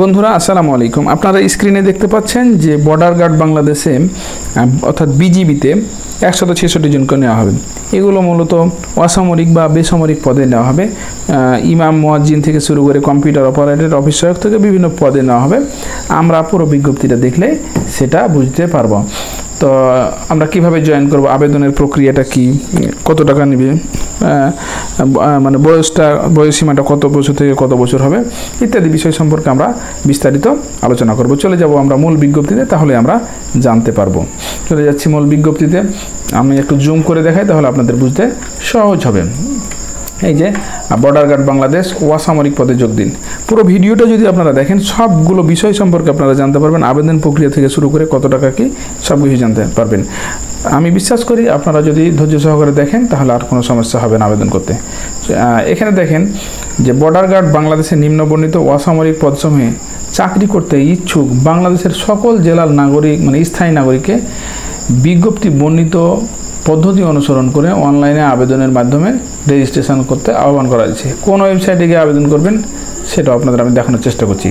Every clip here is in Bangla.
বন্ধুরা আসসালামু আলাইকুম। আপনারা স্ক্রিনে দেখতে পাচ্ছেন যে বর্ডার গার্ড বাংলাদেশে অর্থাৎ বিজিবিতে 166 জনকে নেওয়া হবে। এগুলো মূলত অসামরিক বা বেসামরিক পদে নেওয়া হবে। ইমাম মুয়াজ্জিন থেকে শুরু করে কম্পিউটার অপারেটর, অফিস সহায়ক থেকে বিভিন্ন পদে নেওয়া হবে। আমরা পুরো বিজ্ঞপ্তিটা দেখলে সেটা বুঝতে পারবো। তো আমরা কিভাবে জয়েন করব, আবেদনের প্রক্রিয়াটা কি, কত টাকা নেবে, মানে বয়সসীমাটা কত বছর থেকে কত বছর হবে ইত্যাদি বিষয় সম্পর্কে আমরা বিস্তারিত আলোচনা করব। চলে যাব আমরা মূল বিজ্ঞপ্তিতে, তাহলে আমরা জানতে পারবো। চলে যাচ্ছি মূল বিজ্ঞপ্তিতে। আমি একটু জুম করে দেখাই, তাহলে আপনাদের বুঝতে সহজ হবে। এই যে বর্ডার গার্ড বাংলাদেশ অসামরিক পদে যোগ দিন। পুরো ভিডিওটা যদি আপনারা দেখেন সবগুলো বিষয় সম্পর্কে আপনারা জানতে পারবেন। আবেদন প্রক্রিয়া থেকে শুরু করে কত টাকা কি সব কিছু জানতে পারবেন। আমি বিশ্বাস করি আপনারা যদি ধৈর্য সহকারে দেখেন তাহলে আর কোনো সমস্যা হবে না আবেদন করতে। এখানে দেখেন যে বর্ডার গার্ড বাংলাদেশের নিম্নবর্ণিত অসামরিক পদসমূহে চাকরি করতে ইচ্ছুক বাংলাদেশের সকল জেলার নাগরিক মানে স্থায়ী নাগরিককে বিজ্ঞপ্তি বর্ণিত পদ্ধতি অনুসরণ করে অনলাইনে আবেদনের মাধ্যমে রেজিস্ট্রেশন করতে আহ্বান করা হয়েছে। কোন ওয়েবসাইটে গিয়ে আবেদন করবেন সেটা আপনাদের আমি দেখানোর চেষ্টা করছি।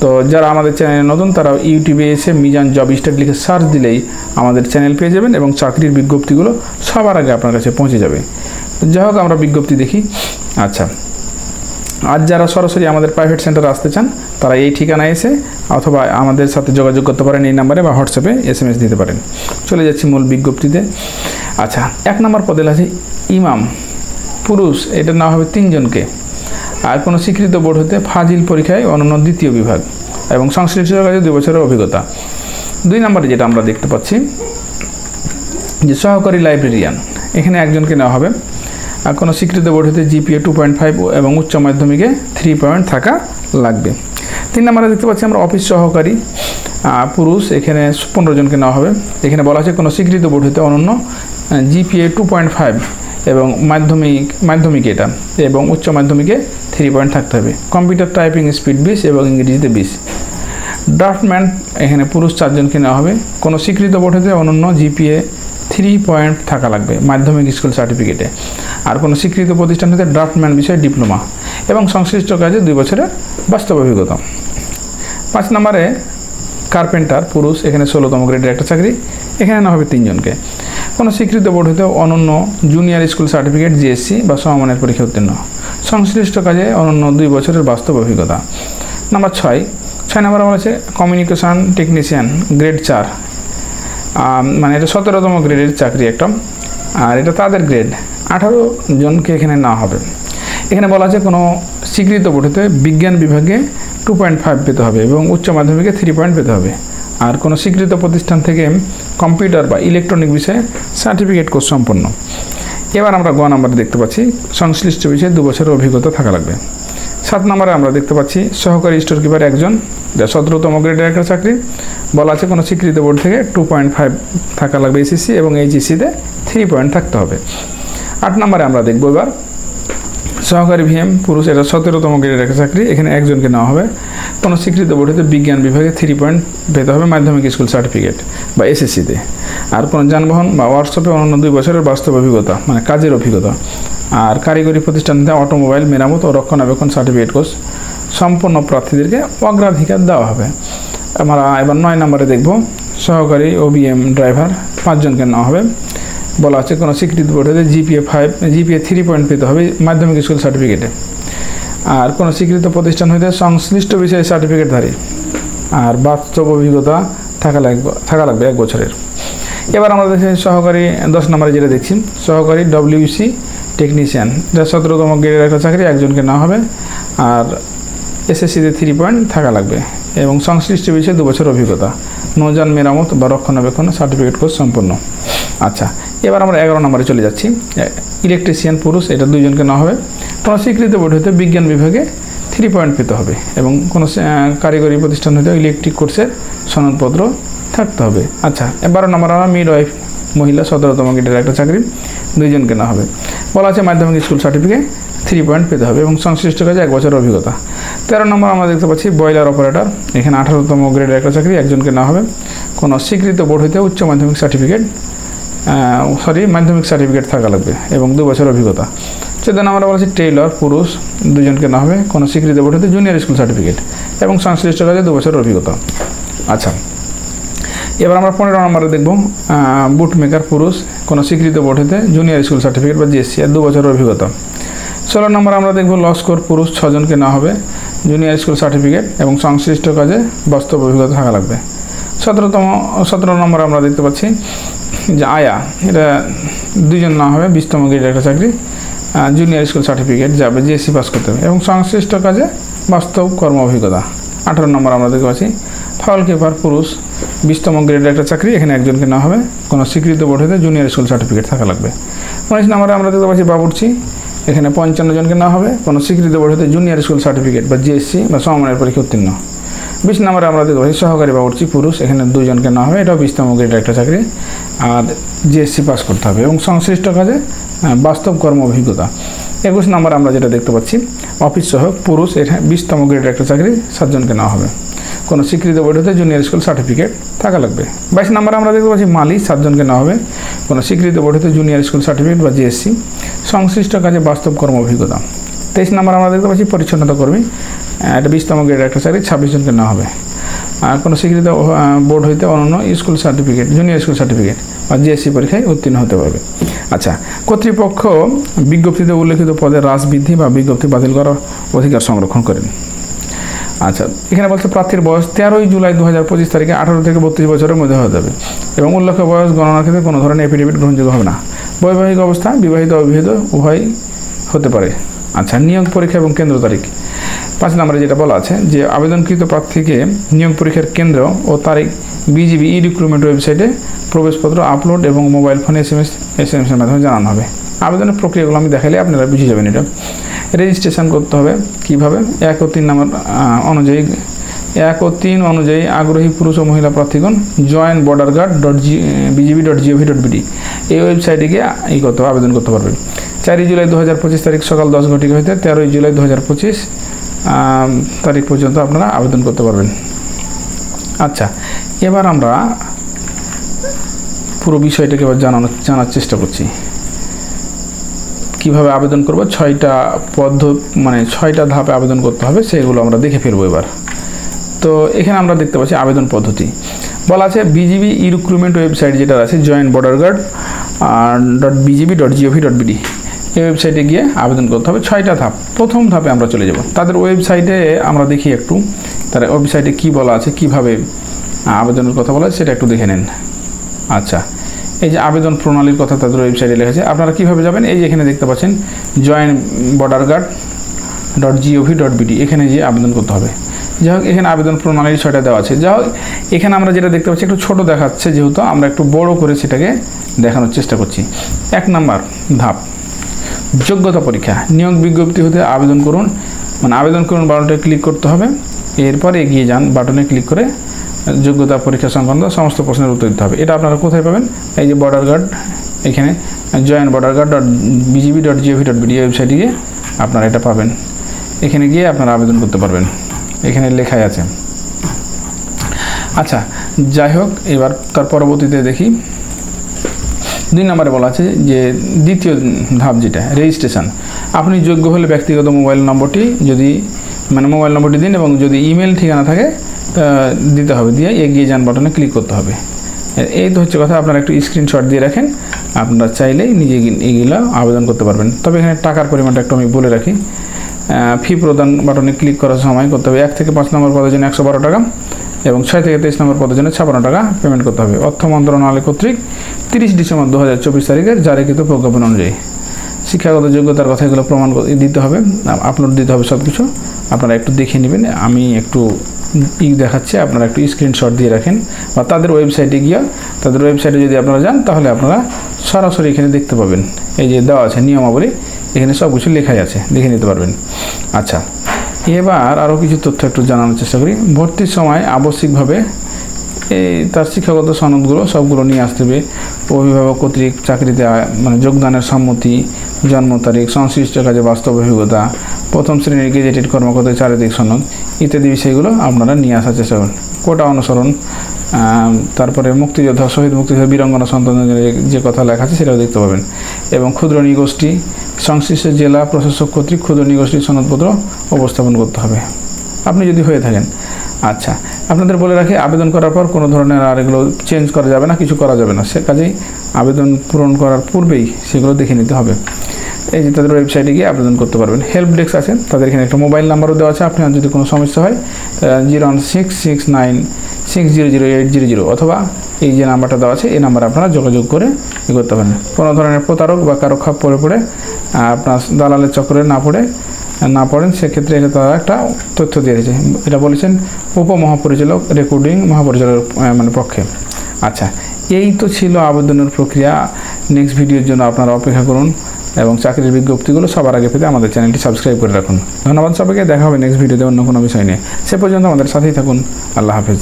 তো যারা আমাদের চ্যানেলে নতুন তারা ইউটিউবে এসে মিজান জব স্টার্ট লিখে সার্চ দিলেই আমাদের চ্যানেল পেয়ে যাবেন এবং চাকরির বিজ্ঞপ্তিগুলো সবার আগে আপনার কাছে পৌঁছে যাবে। যাই হোক, আমরা বিজ্ঞপ্তি দেখি। আচ্ছা, আজ যারা সরাসরি আমাদের প্রাইভেট সেন্টারে আসতে চান তারা এই ঠিকানায় এসে অথবা আমাদের সাথে যোগাযোগ করতে পারেন, এই নাম্বারে বা হোয়াটসঅ্যাপে SMS দিতে পারেন। চলে যাচ্ছি মূল বিজ্ঞপ্তিতে। আচ্ছা, 1 নম্বর পদে আছে ইমাম পুরুষ, এটা নেওয়া হবে 3 জনকে। আর কোনো স্বীকৃত বোর্ড হতে ফাজিল পরীক্ষায় অনন্য 2য় বিভাগ এবং সংশ্লিষ্ট কাজে 2 বছরের অভিজ্ঞতা। 2 নম্বরে যেটা আমরা দেখতে পাচ্ছি যে সহকারী লাইব্রেরিয়ান, এখানে 1 জনকে নেওয়া হবে। আর কোনো স্বীকৃত বোর্ড হতে GPA 2.5 এবং উচ্চ মাধ্যমিকে 3 পয়েন্ট থাকা লাগবে। 3 নম্বরে দেখতে পাচ্ছি আমরা অফিস সহকারী পুরুষ, এখানে 15 জনকে নেওয়া হবে। এখানে বলা আছে কোনো স্বীকৃত বোর্ড হতে অনন্য GPA 2.5 এবং মাধ্যমিক এটা এবং উচ্চ মাধ্যমিকে 3 পয়েন্ট থাকতে হবে। কম্পিউটার টাইপিং স্পিড 20 এবং ইংরেজিতে 20। ড্রাফটম্যান, এখানে পুরুষ 4 জনকে নেওয়া হবে। কোনো স্বীকৃত বোর্ড হতে অনন্য GPA 3 পয়েন্ট থাকা লাগবে মাধ্যমিক স্কুল সার্টিফিকেটে। আর কোনো স্বীকৃত প্রতিষ্ঠান হতে ড্রাফটম্যান বিষয়ে ডিপ্লোমা এবং সংশ্লিষ্ট কাজে 2 বছরের বাস্তব অভিজ্ঞতা। 5 নম্বরে কার্পেন্টার পুরুষ, এখানে 16তম গ্রেডের একটা চাকরি, এখানে না হবে 3 জনকে। কোনো স্বীকৃত বোর্ড হতে অনন্য জুনিয়র স্কুল সার্টিফিকেট GSC বা সমমানের পরীক্ষা উত্তীর্ণ, সংশ্লিষ্ট কাজে অনন্য 2 বছরের বাস্তব অভিজ্ঞতা। নাম্বার 6 নম্বরে বলেছে কমিউনিকেশন টেকনিশিয়ান গ্রেড 4, মানে এটা 17তম গ্রেডের চাকরি একটা, আর এটা তাদের গ্রেড 18 জনকে এখানে নেওয়া হবে। এখানে বলা আছে কোনো স্বীকৃত বোর্ড হতে বিজ্ঞান বিভাগে 2.5 পেতে হবে এবং উচ্চ মাধ্যমিকে 3 পয়েন্ট পেতে হবে। আর কোনো স্বীকৃত প্রতিষ্ঠান থেকে কম্পিউটার বা ইলেকট্রনিক বিষয়ে সার্টিফিকেট কোর্স সম্পন্ন। এবার আমরা গ নম্বরে দেখতে পাচ্ছি সংশ্লিষ্ট বিষয়ে 2 বছরের অভিজ্ঞতা থাকা লাগবে। 7 নম্বরে আমরা দেখতে পাচ্ছি সহকারী স্টোর কিপার 1 জন, যা 17তম গ্রেডের একটা চাকরি। বলা আছে কোনো স্বীকৃত বোর্ড থেকে 2.5 থাকা লাগবে SSC এবং HSCতে 3 পয়েন্ট থাকতে হবে। 8 নম্বরে আমরা দেখব এবার সহকারী VM পুরুষ, এটা 17তম গ্রেডের একটা চাকরি, এখানে 1 জনকে নেওয়া হবে। কোনো স্বীকৃত বোর্ড হতে বিজ্ঞান বিভাগে 3 পয়েন্ট পেতে হবে মাধ্যমিক স্কুল সার্টিফিকেট বা SSCতে। আর কোনো যানবাহন বা ওয়ার্কশপে অনন্য 2 বছরের বাস্তব অভিজ্ঞতা মানে কাজের অভিজ্ঞতা। আর কারিগরি প্রতিষ্ঠানতে অটোমোবাইল মেরামত ও রক্ষণাবেক্ষণ সার্টিফিকেট কোর্স সম্পন্ন প্রার্থীদেরকে অগ্রাধিকার দেওয়া হবে। আমরা এবার 9 নম্বরে দেখব সহকারী OBM ড্রাইভার 5 জনকে নেওয়া হবে। বলা আছে কোনো স্বীকৃত বোর্ড হতে GPA 3 পয়েন্ট পেতে হবে মাধ্যমিক স্কুল সার্টিফিকেটে। আর কোনো স্বীকৃত প্রতিষ্ঠান হইতে সংশ্লিষ্ট বিষয়ে সার্টিফিকেটধারী আর বাস্তব অভিজ্ঞতা থাকা লাগবে 1 বছরের। এবার আমরা দেখছি সহকারী 10 নম্বরে যেটা দেখছি সহকারী WC টেকনিশিয়ান, যা 17তম গ্রেডের একটা চাকরি, 1 জনকে নেওয়া হবে। আর SSCতে 3 পয়েন্ট থাকা লাগবে এবং সংশ্লিষ্ট বিষয়ে 2 বছর অভিজ্ঞতা, নৌযান মেরামত বা রক্ষণাবেক্ষণ সার্টিফিকেট কোর্স সম্পন্ন। আচ্ছা, এবার আমরা 11 নম্বরে চলে যাচ্ছি ইলেকট্রিশিয়ান পুরুষ, এটা 2 জনকে নেওয়া হবে। কোনো স্বীকৃত বোর্ড হতে বিজ্ঞান বিভাগে 3 পয়েন্ট পেতে হবে এবং কোনো কারিগরি প্রতিষ্ঠান হতে ইলেকট্রিক কোর্সের সনদপত্র থাকতে হবে। আচ্ছা, 12 নম্বর আমরা মিডওয়াইফ মহিলা 17তম গ্রেডের একটা চাকরি, 2 জনকে নেওয়া হবে। বলা আছে মাধ্যমিক স্কুল সার্টিফিকেট 3 পয়েন্ট পেতে হবে এবং সংশ্লিষ্ট কাজে 1 বছরের অভিজ্ঞতা। 13 নম্বর আমরা দেখতে পাচ্ছি বয়লার অপারেটর, এখানে 18তম গ্রেডের একটা চাকরি, 1 জনকে নেওয়া হবে। কোনো স্বীকৃত বোর্ড হতে উচ্চ মাধ্যমিক সার্টিফিকেট মাধ্যমিক সার্টিফিকেট থাকা লাগবে এবং 2 বছরের অভিজ্ঞতা। 14 নম্বরে বলা আছে টেইলর পুরুষ 2 জনকে নেওয়া হবে কোনো স্বীকৃত বোর্ড হতে জুনিয়র স্কুল সার্টিফিকেট এবং সংশ্লিষ্ট কাজে 2 বছরের অভিজ্ঞতা। আচ্ছা, এবার আমরা 15 নম্বরে দেখব বুট মেকার পুরুষ কোনো স্বীকৃত বোর্ড হতে জুনিয়র স্কুল সার্টিফিকেট বা জিএসসি আর 2 বছরের অভিজ্ঞতা। 16 নম্বরে আমরা দেখব ল স্কোর পুরুষ 6 জনকে নেওয়া হবে জুনিয়র স্কুল সার্টিফিকেট এবং সংশ্লিষ্ট কাজে বাস্তব অভিজ্ঞতা থাকা লাগবে। 17 নম্বরে আমরা দেখতে পাচ্ছি যে আয়া, এটা 2 জন নেওয়া হবে 20তম গ্রেডের একটা চাকরি, জুনিয়র স্কুল সার্টিফিকেট যাবে জিএসসি পাস করতে হবে এবং সংশ্লিষ্ট কাজে বাস্তব কর্ম অভিজ্ঞতা। 18 নম্বর আমরা দেখতে পাচ্ছি ফাউল কিপার পুরুষ 20তম গ্রেডের একটা চাকরি, এখানে একজনকে নেওয়া হবে কোনো স্বীকৃত বোর্ড হতে জুনিয়র স্কুল সার্টিফিকেট থাকা লাগবে। 19 নম্বরে আমরা দেখতে পাচ্ছি বাবুর্চি, এখানে 55 জনকে নেওয়া হবে কোনো স্বীকৃত বোর্ড হতে জুনিয়র স্কুল সার্টিফিকেট বা জিএসসি বা সমমানের পরীক্ষা উত্তীর্ণ। 20 নম্বরে আমরা দেখতে পাচ্ছি সহকারী বাবুর্চি পুরুষ, এখানে 2 জনকে নেওয়া হবে, এটাও 20তম গ্রেডের একটা চাকরি আর জিএসসি পাস করতে হবে এবং সংশ্লিষ্ট কাজে বাস্তব কর্ম অভিজ্ঞতা। 21 নম্বরে আমরা যেটা দেখতে পাচ্ছি অফিস সহায়ক পুরুষ, এখানে 20তম গ্রেডের একটা চাকরি 7 জনকে নেওয়া হবে কোনো স্বীকৃত বোর্ড হতে জুনিয়র স্কুল সার্টিফিকেট থাকা লাগবে। 22 নম্বরে আমরা দেখতে পাচ্ছি মালি 7 জনকে নেওয়া হবে কোনো স্বীকৃত বোর্ড হতে জুনিয়র স্কুল সার্টিফিকেট বা জিএসসি সংশ্লিষ্ট কাজে বাস্তব কর্ম অভিজ্ঞতা। 23 নম্বরে আমরা দেখতে পাচ্ছি পরিচ্ছন্নতা কর্মী, এটা 20তম গ্রেডের একটা চাকরি 26 জনকে নেওয়া হবে কোনো স্বীকৃত বোর্ড হইতে অনন্য school certificate junior school certificate বা জিএসসি পরীক্ষায় উত্তীর্ণ হতে পারবে। আচ্ছা, কর্তৃপক্ষ বিজ্ঞপ্তিতে উল্লেখিত পদের হ্রাস বৃদ্ধি বা বিজ্ঞপ্তি বাতিল করার অধিকার সংরক্ষণ করেন। আচ্ছা, এখানে বলছে প্রার্থীর বয়স 13 জুলাই 2025 তারিখে 18 থেকে 32 বছরের মধ্যে হতে হবে এবং উল্লেখ্য বয়স গণনার ক্ষেত্রে কোনো ধরনের এফিডেভিট গ্রহণযোগ্য হবে না। বৈবাহিক অবস্থা বিবাহিত অবিবাহিত উভয় হতে পারে। আচ্ছা, নিয়োগ পরীক্ষা এবং কেন্দ্র তারিখ 5 নম্বরে যেটা বলা আছে যে আবেদনকৃত প্রার্থীকে নিয়োগ পরীক্ষার কেন্দ্র ও তারিখ বিজিবি ই রিক্রুটমেন্ট ওয়েবসাইটে প্রবেশপত্র আপলোড এবং মোবাইল ফোনে এসএমএসের মাধ্যমে জানানো হবে। আবেদনের প্রক্রিয়াগুলো আমি দেখালে আপনারা বুঝে যাবেন। এটা রেজিস্ট্রেশন করতে হবে কীভাবে 1 ও 3 নম্বর অনুযায়ী 1 ও 3 অনুযায়ী আগ্রহী পুরুষ ও মহিলা প্রার্থীগণ joinborderguard.bgb.gov.bd এই ওয়েবসাইটে গিয়ে আবেদন করতে পারবেন। 4 জুলাই 2025 তারিখ সকাল 10 ঘটিকা হইতে 13 জুলাই 2025 তারিখ পর্যন্ত আপনারা আবেদন করতে পারবেন। আচ্ছা, এবার আমরা পুরো বিষয়টাকে এবার জানার চেষ্টা করছি কিভাবে আবেদন করব। 6টা মানে 6টা ধাপে আবেদন করতে হবে, সেগুলো আমরা দেখে ফেলবো এবার। তো এখানে আমরা দেখতে পাচ্ছি আবেদন পদ্ধতি বলা আছে বিজিবি ই রিক্রুটমেন্ট ওয়েবসাইট যেটা আছে joinborderguard.bgb.gov.bd এই ওয়েবসাইটে গিয়ে আবেদন করতে হবে। 6টা ধাপ। প্রথম ধাপে আমরা চলে যাব তাদের ওয়েবসাইটে, আমরা দেখি একটু তার ওয়েবসাইটে কি বলা আছে, কিভাবে আবেদনের কথা বলা আছে সেটা একটু দেখে নেন। আচ্ছা, এই যে আবেদন প্রণালীর কথা তাদের ওয়েবসাইটে লেখা আছে, আপনারা কিভাবে যাবেন এই যে এখানে দেখতে পাচ্ছেন joinborderguard.gov.bd এখানে গিয়ে আবেদন করতে হবে। যাই হোক, এখানে আবেদন প্রণালীর 6টা দেওয়া আছে। যাই হোক, এখানে আমরা যেটা দেখতে পাচ্ছি একটু ছোট দেখাচ্ছে, যেহেতু আমরা একটু বড় করে সেটাকে দেখানোর চেষ্টা করছি। 1 নম্বর ধাপ যোগ্যতা পরীক্ষা। নিয়োগ বিজ্ঞপ্তি হতে আবেদন করুন, মানে আবেদন করুন বাটনে ক্লিক করতে হবে, এরপর এগিয়ে যান বাটনে ক্লিক করে যোগ্যতা পরীক্ষা সংক্রান্ত সমস্ত প্রশ্নের উত্তর দিতে হবে। এটা আপনারা কোথায় পাবেন? এই যে বর্ডার গার্ড, এখানে joinborderguard.bgb.gov.bd ওয়েবসাইটে গিয়ে আপনারা এটা পাবেন। এখানে গিয়ে আপনারা আবেদন করতে পারবেন, এখানে লেখাই আছে। আচ্ছা, যাই হোক, এবার তার পরবর্তীতে দেখি 2 নম্বরে বলা আছে যে দ্বিতীয় ধাপ যেটা রেজিস্ট্রেশন। আপনি যোগ্য হলে ব্যক্তিগত মোবাইল নম্বরটি মোবাইল নম্বরটি দিন এবং যদি ইমেল ঠিকানা থাকে দিতে হবে, দিয়ে এগিয়ে যান বাটনে ক্লিক করতে হবে। এই তো হচ্ছে কথা। আপনারা একটু স্ক্রিনশট দিয়ে রাখেন, আপনারা চাইলেই নিজে এগুলো আবেদন করতে পারবেন। তবে এখানে টাকার পরিমাণটা একটু আমি বলে রাখি। ফি প্রদান বাটনে ক্লিক করার সময় করতে হবে 1 থেকে 5 নম্বর পদের জন্য 112 টাকা এবং 6 থেকে 23 নম্বর পদের জন্য 56 টাকা পেমেন্ট করতে হবে। অর্থ মন্ত্রণালয় কর্তৃক 30 ডিসেম্বর 2024 তারিখের জারিকৃত প্রজ্ঞাপন অনুযায়ী শিক্ষাগত যোগ্যতার কথা এগুলো প্রমাণ দিতে হবে, আপলোড দিতে হবে সব কিছু। আপনারা একটু দেখে নেবেন, আমি একটু দেখাচ্ছি, আপনারা একটু স্ক্রিনশট দিয়ে রাখেন বা তাদের ওয়েবসাইটে গিয়ে তাদের ওয়েবসাইটে যদি আপনারা যান তাহলে আপনারা সরাসরি এখানে দেখতে পাবেন। এই যে দেওয়া আছে নিয়মাবলী, এখানে সব কিছু লেখাই আছে, দেখে নিতে পারবেন। আচ্ছা, এবার আরও কিছু তথ্য একটু জানানোর চেষ্টা করি। ভর্তির সময় আবশ্যিকভাবে তার শিক্ষাগত সনদগুলো সবগুলো নিয়ে আসতে হবে। অভিভাবক কর্তৃক চাকরিতে যোগদানের সম্মতি, জন্ম তারিখ, সংশ্লিষ্ট কাজে বাস্তব অভিজ্ঞতা, প্রথম শ্রেণীর গেজেটেড কর্মকর্তার চারিত্রিক সনদ ইত্যাদি বিষয়গুলো আপনারা নিয়ে আসার চেষ্টা করুন। কোটা অনুসরণ তারপরে মুক্তিযোদ্ধা, শহীদ মুক্তিযোদ্ধা, বীরাঙ্গনা সন্তানদের যে কথা লেখা আছে সেটাও দেখতে পাবেন। এবং ক্ষুদ্র নৃগোষ্ঠী সংশ্লিষ্ট জেলা প্রশাসক কর্তৃক ক্ষুদ্র নৃগোষ্ঠীর সনদপত্র উপস্থাপন করতে হবে আপনি যদি হয়ে থাকেন। আচ্ছা, আপনাদের বলে রাখি, আবেদন করার পর কোনো ধরনের আর এগুলো চেঞ্জ করা যাবে না, কিছু করা যাবে না। সে কাজেই আবেদন পূরণ করার পূর্বেই সেগুলো দেখে নিতে হবে। এই যে তাদের ওয়েবসাইটে গিয়ে আবেদন করতে পারবেন। হেল্প ডেস্ক আছে, তাদের এখানে একটা মোবাইল নাম্বারও দেওয়া আছে। আপনার যদি কোনো সমস্যা হয় 01669600800 অথবা এই যে নাম্বারটা দেওয়া আছে এই নাম্বারে আপনারা যোগাযোগ করে ই করতে পারেন। কোনো ধরনের প্রতারক বা কারো খাপ পড়ে আপনার দালালের চক্করে না পড়েন, সেক্ষেত্রে এটা তারা একটা তথ্য দিয়েছে। এটা বলেছেন উপমহাপরিচালক রেকর্ডিং মহাপরিচালকের মানে পক্ষে। আচ্ছা, এই তো ছিল আবেদনের প্রক্রিয়া। নেক্সট ভিডিওর জন্য আপনারা অপেক্ষা করুন এবং চাকরির বিজ্ঞপ্তিগুলো সবার আগে পেতে আমাদের চ্যানেলটি সাবস্ক্রাইব করে রাখুন। ধন্যবাদ সবাইকে। দেখা হবে নেক্সট ভিডিওতে অন্য কোনো বিষয় নিয়ে। সে পর্যন্ত আমাদের সাথেই থাকুন। আল্লাহ হাফেজ।